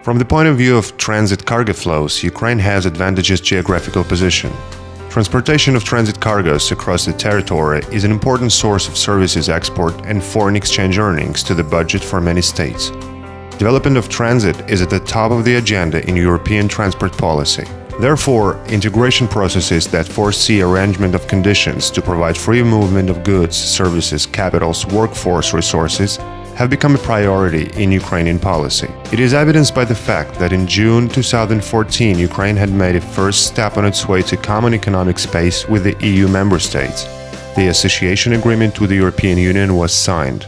From the point of view of transit cargo flows, Ukraine has advantageous geographical position. Transportation of transit cargoes across the territory is an important source of services export and foreign exchange earnings to the budget for many states. Development of transit is at the top of the agenda in European transport policy. Therefore, integration processes that foresee arrangement of conditions to provide free movement of goods, services, capitals, workforce resources have become a priority in Ukrainian policy. It is evidenced by the fact that in June 2014, Ukraine had made a first step on its way to common economic space with the EU member states. The association agreement with the European Union was signed.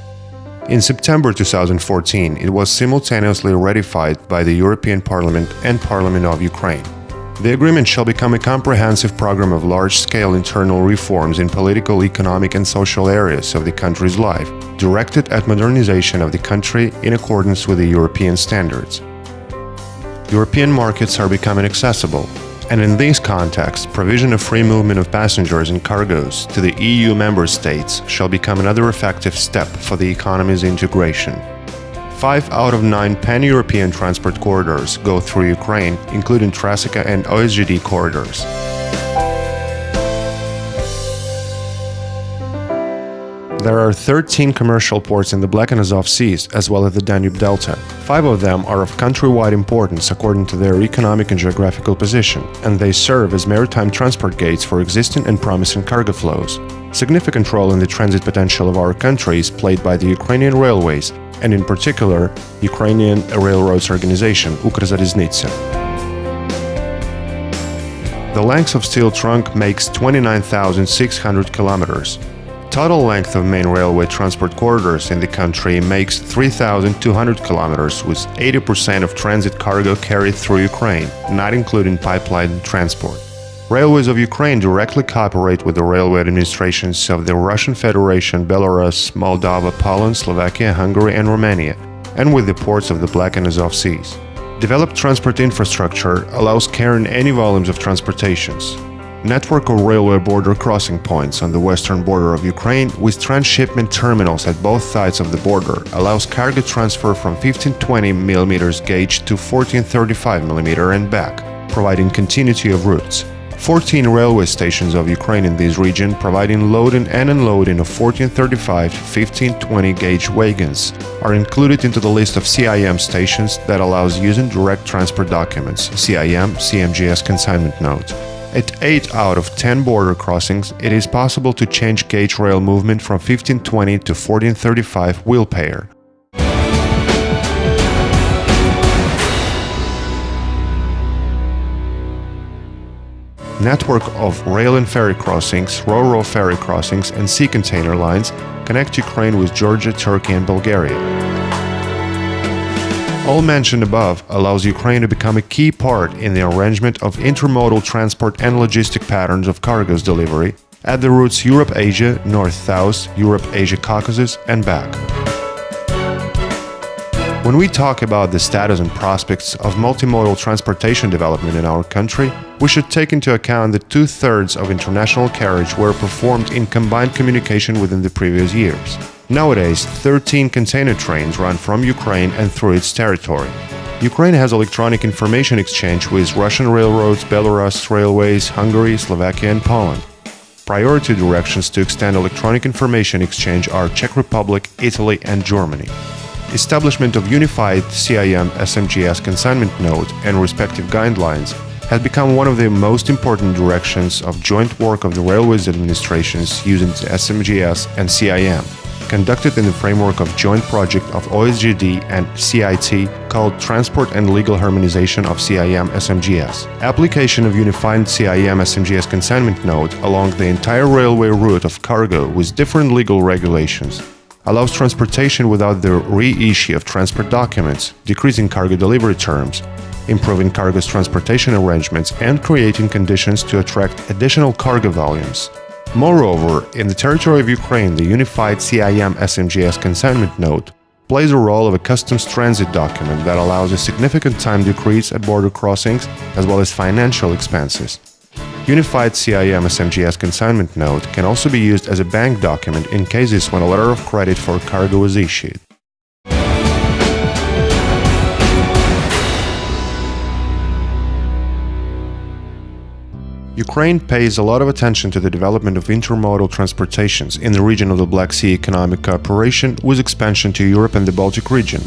In September 2014, it was simultaneously ratified by the European Parliament and Parliament of Ukraine. The agreement shall become a comprehensive program of large-scale internal reforms in political, economic and social areas of the country's life, directed at modernization of the country in accordance with the European standards. European markets are becoming accessible, and in this context, provision of free movement of passengers and cargoes to the EU member states shall become another effective step for the economy's integration. 5 out of 9 pan-European transport corridors go through Ukraine, including Trasika and OSGD corridors. There are 13 commercial ports in the Black and Azov Seas, as well as the Danube Delta. 5 of them are of countrywide importance according to their economic and geographical position, and they serve as maritime transport gates for existing and promising cargo flows. Significant role in the transit potential of our country is played by the Ukrainian railways, and in particular, Ukrainian Railroads Organization, Ukrzaliznytsia. The length of steel trunk makes 29,600 kilometers. Total length of main railway transport corridors in the country makes 3,200 kilometers, with 80% of transit cargo carried through Ukraine, not including pipeline transport. Railways of Ukraine directly cooperate with the railway administrations of the Russian Federation, Belarus, Moldova, Poland, Slovakia, Hungary and Romania, and with the ports of the Black and Azov Seas. Developed transport infrastructure allows carrying any volumes of transportations. Network of railway border crossing points on the western border of Ukraine with transshipment terminals at both sides of the border allows cargo transfer from 1520 mm gauge to 1435 mm and back, providing continuity of routes. 14 railway stations of Ukraine in this region providing loading and unloading of 1435 to 1520 gauge wagons are included into the list of CIM stations that allows using direct transport documents, CIM, CMGS consignment note. At 8 out of 10 border crossings, it is possible to change gauge rail movement from 1520 to 1435 wheel pair. Network of rail and ferry crossings, ro-ro ferry crossings and sea container lines connect Ukraine with Georgia, Turkey and Bulgaria. All mentioned above allows Ukraine to become a key part in the arrangement of intermodal transport and logistic patterns of cargoes delivery at the routes Europe-Asia, North-South, Europe-Asia-Caucasus and back. When we talk about the status and prospects of multimodal transportation development in our country, we should take into account that 2/3 of international carriage were performed in combined communication within the previous years. Nowadays, 13 container trains run from Ukraine and through its territory. Ukraine has electronic information exchange with Russian railroads, Belarus railways, Hungary, Slovakia and Poland. Priority directions to extend electronic information exchange are Czech Republic, Italy and Germany. Establishment of unified CIM SMGS consignment node and respective guidelines has become one of the most important directions of joint work of the railways administrations using SMGS and CIM, conducted in the framework of joint project of OSGD and CIT called Transport and Legal Harmonization of CIM SMGS. Application of unified CIM SMGS consignment node along the entire railway route of cargo with different legal regulations allows transportation without the reissue of transport documents, decreasing cargo delivery terms, improving cargo's transportation arrangements, and creating conditions to attract additional cargo volumes. Moreover, in the territory of Ukraine, the unified CIM SMGS consignment node plays a role of a customs transit document that allows a significant time decrease at border crossings as well as financial expenses. Unified CIM SMGS consignment node can also be used as a bank document in cases when a letter of credit for cargo is issued. Ukraine pays a lot of attention to the development of intermodal transportations in the region of the Black Sea Economic Cooperation with expansion to Europe and the Baltic region,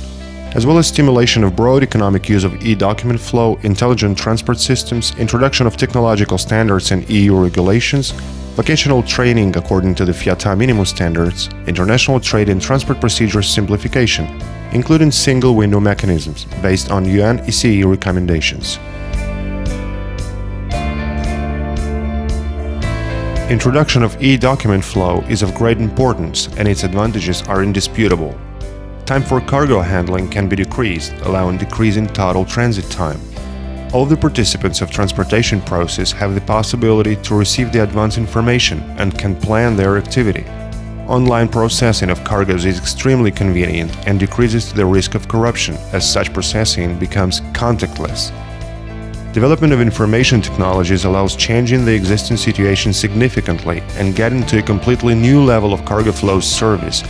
as well as stimulation of broad economic use of e-document flow, intelligent transport systems, introduction of technological standards and EU regulations, vocational training according to the FIATA minimum standards, international trade and transport procedures simplification, including single-window mechanisms based on UN ECE recommendations. Introduction of e-document flow is of great importance and its advantages are indisputable. Time for cargo handling can be decreased, allowing decrease in total transit time. All the participants of transportation process have the possibility to receive the advance information and can plan their activity. Online processing of cargoes is extremely convenient and decreases the risk of corruption, as such processing becomes contactless. Development of information technologies allows changing the existing situation significantly and getting to a completely new level of cargo flow service,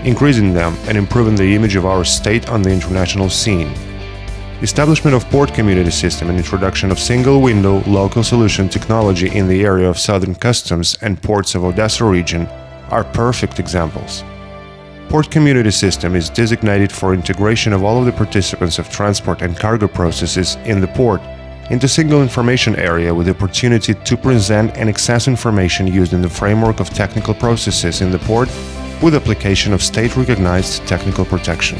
increasing them and improving the image of our state on the international scene. Establishment of port community system and introduction of single-window local solution technology in the area of southern customs and ports of Odessa region are perfect examples. Port community system is designated for integration of all of the participants of transport and cargo processes in the port into single information area with the opportunity to present and access information used in the framework of technical processes in the port with application of state-recognized technical protection.